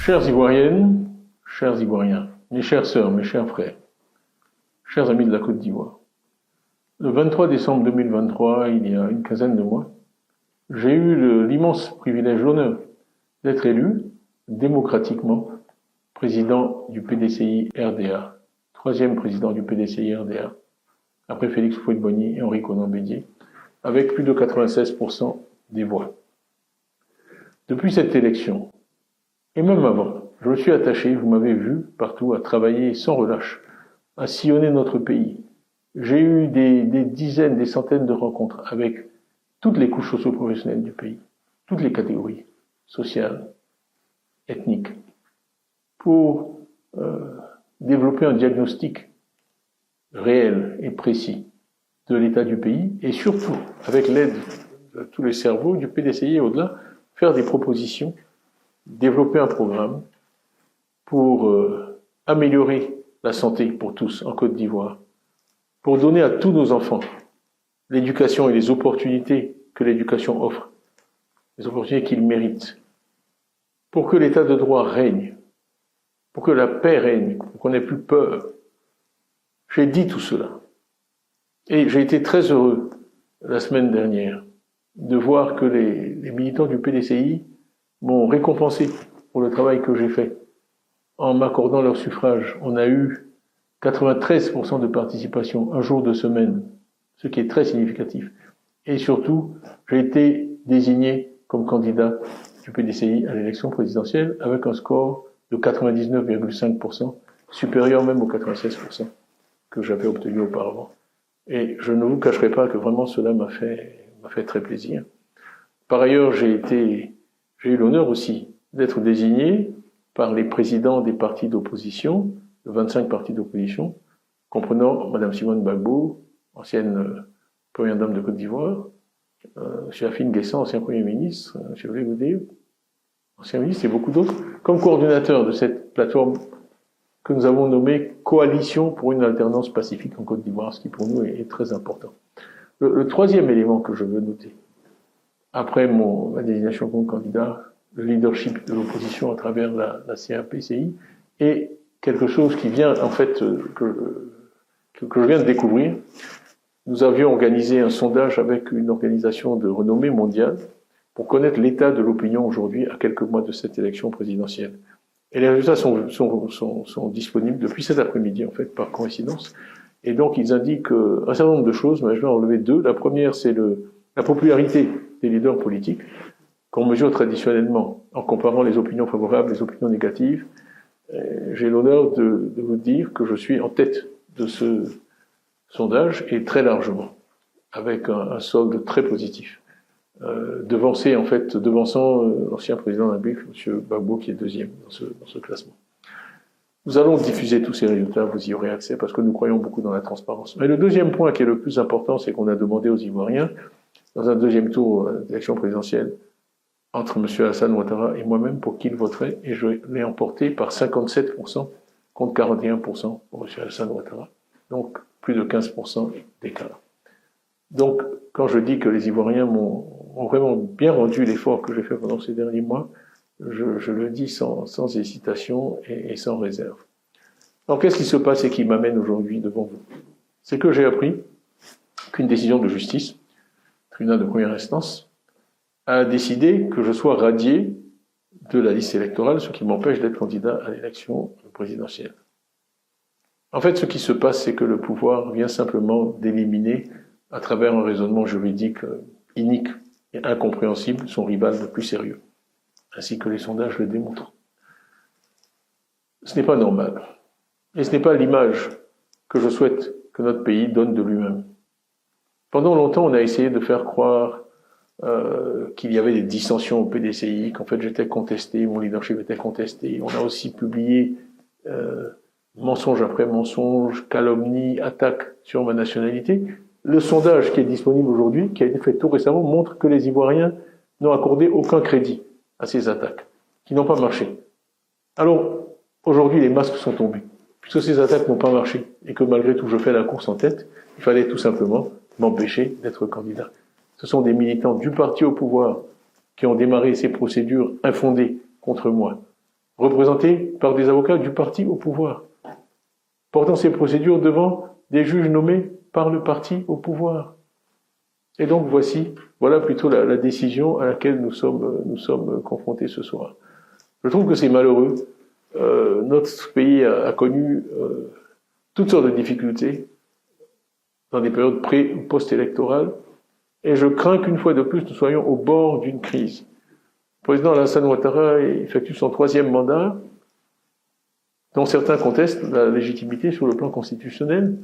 Chères Ivoiriennes, chers Ivoiriens, mes chères sœurs, mes chers frères, chers amis de la Côte d'Ivoire, le 23 décembre 2023, il y a une quinzaine de mois, j'ai eu l'immense privilège, l'honneur d'être élu démocratiquement président du PDCI RDA, troisième président du PDCI RDA, après Félix Houphouët-Boigny et Henri Konan Bédié, avec plus de 96% des voix. Depuis cette élection, et même avant, je me suis attaché, vous m'avez vu partout, à travailler sans relâche, à sillonner notre pays. J'ai eu des dizaines, des centaines de rencontres avec toutes les couches socio-professionnelles du pays, toutes les catégories sociales, ethniques, pour développer un diagnostic réel et précis de l'état du pays et surtout, avec l'aide de tous les cerveaux du PDCI et au-delà, faire des propositions, développer un programme pour améliorer la santé pour tous en Côte d'Ivoire, pour donner à tous nos enfants l'éducation et les opportunités que l'éducation offre, les opportunités qu'ils méritent, pour que l'état de droit règne, pour que la paix règne, pour qu'on n'ait plus peur. J'ai dit tout cela. Et j'ai été très heureux la semaine dernière de voir que les militants du PDCI m'ont récompensé pour le travail que j'ai fait en m'accordant leur suffrage. On a eu 93% de participation, un jour de semaine, ce qui est très significatif. Et surtout, j'ai été désigné comme candidat du PDCI à l'élection présidentielle avec un score de 99,5%, supérieur même aux 96% que j'avais obtenu auparavant. Et je ne vous cacherai pas que vraiment cela m'a fait très plaisir. Par ailleurs, j'ai eu l'honneur aussi d'être désigné par les présidents des partis d'opposition, de 25 partis d'opposition, comprenant Mme Simone Gbagbo, ancienne première dame de Côte d'Ivoire, M. Afine Guessan, ancien Premier ministre, M. Vlégoudé, ancien ministre, et beaucoup d'autres, comme coordinateur de cette plateforme que nous avons nommée Coalition pour une alternance pacifique en Côte d'Ivoire, ce qui pour nous est très important. Le troisième élément que je veux noter, après ma désignation comme candidat, le leadership de l'opposition à travers la CAPCI, est quelque chose qui vient, en fait, que je viens de découvrir. Nous avions organisé un sondage avec une organisation de renommée mondiale pour connaître l'état de l'opinion aujourd'hui à quelques mois de cette élection présidentielle. Et les résultats sont disponibles depuis cet après-midi, en fait, par coïncidence. Et donc, ils indiquent un certain nombre de choses, mais je vais en relever deux. La première, c'est la popularité des leaders politiques, qu'on mesure traditionnellement en comparant les opinions favorables et les opinions négatives. J'ai l'honneur de vous dire que je suis en tête de ce sondage, et très largement, avec un solde très positif. Devançant l'ancien président de la République, M. Gbagbo, qui est deuxième dans ce classement. Nous allons diffuser tous ces résultats, vous y aurez accès, parce que nous croyons beaucoup dans la transparence. Mais le deuxième point qui est le plus important, c'est qu'on a demandé aux Ivoiriens, dans un deuxième tour d'élection présidentielle, entre M. Alassane Ouattara et moi-même, pour qui ils voteraient, et je l'ai emporté par 57% contre 41% pour M. Alassane Ouattara. Donc, plus de 15% d'écart. Donc, quand je dis que les Ivoiriens m'ont vraiment bien rendu l'effort que j'ai fait pendant ces derniers mois, je le dis sans hésitation et sans réserve. Alors, qu'est-ce qui se passe et qui m'amène aujourd'hui devant vous? C'est que j'ai appris qu'une décision de justice, tribunal de première instance, a décidé que je sois radié de la liste électorale, ce qui m'empêche d'être candidat à l'élection présidentielle. En fait, ce qui se passe, c'est que le pouvoir vient simplement d'éliminer, à travers un raisonnement juridique inique et incompréhensible, son rival le plus sérieux, ainsi que les sondages le démontrent. Ce n'est pas normal. Et ce n'est pas l'image que je souhaite que notre pays donne de lui-même. Pendant longtemps, on a essayé de faire croire qu'il y avait des dissensions au PDCI, qu'en fait j'étais contesté, mon leadership était contesté. On a aussi publié mensonge après mensonge, calomnie, attaque sur ma nationalité. Le sondage qui est disponible aujourd'hui, qui a été fait tout récemment, montre que les Ivoiriens n'ont accordé aucun crédit à ces attaques, qui n'ont pas marché. Alors, aujourd'hui, les masques sont tombés. Puisque ces attaques n'ont pas marché, et que malgré tout, je fais la course en tête, il fallait tout simplement m'empêcher d'être candidat. Ce sont des militants du parti au pouvoir qui ont démarré ces procédures infondées contre moi, représentés par des avocats du parti au pouvoir, portant ces procédures devant des juges nommés par le parti au pouvoir. Et donc voilà plutôt la décision à laquelle nous sommes confrontés ce soir. Je trouve que c'est malheureux. Notre pays a connu toutes sortes de difficultés dans des périodes pré- ou post-électorales, et je crains qu'une fois de plus nous soyons au bord d'une crise. Le président Alassane Ouattara effectue son 3e mandat, dont certains contestent la légitimité sur le plan constitutionnel,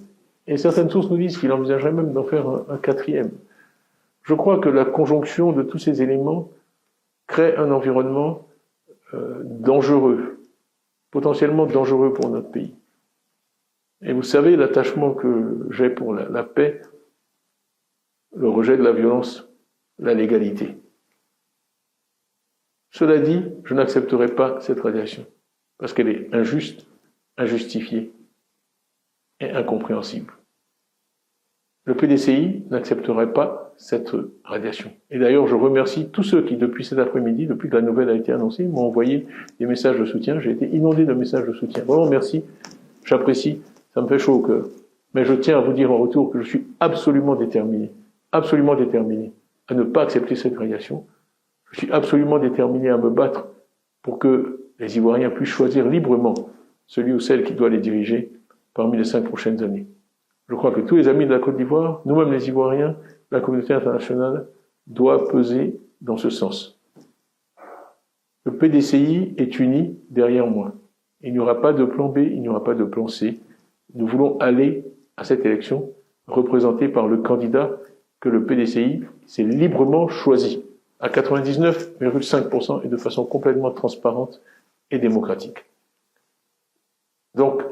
et certaines sources nous disent qu'il envisagerait même d'en faire un 4e. Je crois que la conjonction de tous ces éléments crée un environnement dangereux, potentiellement dangereux pour notre pays. Et vous savez l'attachement que j'ai pour la paix, le rejet de la violence, la légalité. Cela dit, je n'accepterai pas cette radiation, parce qu'elle est injuste, injustifiée et incompréhensible. Le PDCI n'accepterait pas cette radiation. Et d'ailleurs, je remercie tous ceux qui, depuis cet après-midi, depuis que la nouvelle a été annoncée, m'ont envoyé des messages de soutien. J'ai été inondé de messages de soutien. Vraiment, merci. J'apprécie. Ça me fait chaud au cœur. Mais je tiens à vous dire en retour que je suis absolument déterminé à ne pas accepter cette radiation. Je suis absolument déterminé à me battre pour que les Ivoiriens puissent choisir librement celui ou celle qui doit les diriger parmi les 5 prochaines années. Je crois que tous les amis de la Côte d'Ivoire, nous-mêmes les Ivoiriens, la communauté internationale, doit peser dans ce sens. Le PDCI est uni derrière moi. Il n'y aura pas de plan B, il n'y aura pas de plan C. Nous voulons aller à cette élection représentée par le candidat que le PDCI s'est librement choisi, à 99,5% et de façon complètement transparente et démocratique. Donc,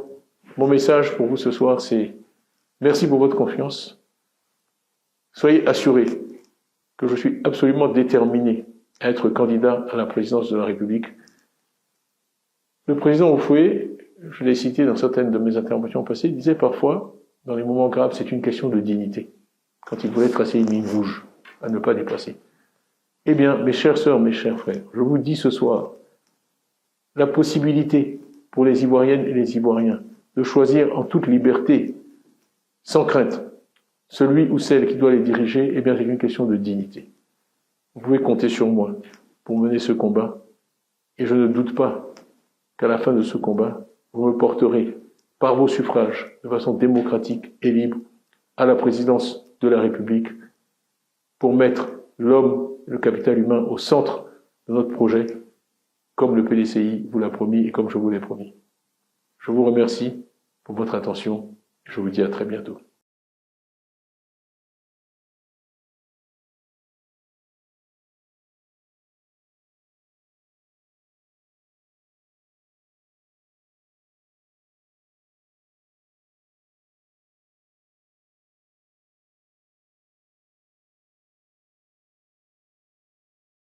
mon message pour vous ce soir, c'est merci pour votre confiance. Soyez assurés que je suis absolument déterminé à être candidat à la présidence de la République. Le président Houphouët, je l'ai cité dans certaines de mes interventions passées, disait parfois, dans les moments graves, c'est une question de dignité, quand il voulait tracer une ligne rouge à ne pas dépasser. Eh bien, mes chères sœurs, mes chers frères, je vous dis ce soir, la possibilité pour les Ivoiriennes et les Ivoiriens de choisir en toute liberté, sans crainte, celui ou celle qui doit les diriger, eh bien, c'est une question de dignité. Vous pouvez compter sur moi pour mener ce combat, et je ne doute pas qu'à la fin de ce combat, vous me porterez par vos suffrages, de façon démocratique et libre, à la présidence de la République, pour mettre l'homme, le capital humain au centre de notre projet, comme le PDCI vous l'a promis et comme je vous l'ai promis. Je vous remercie pour votre attention et je vous dis à très bientôt.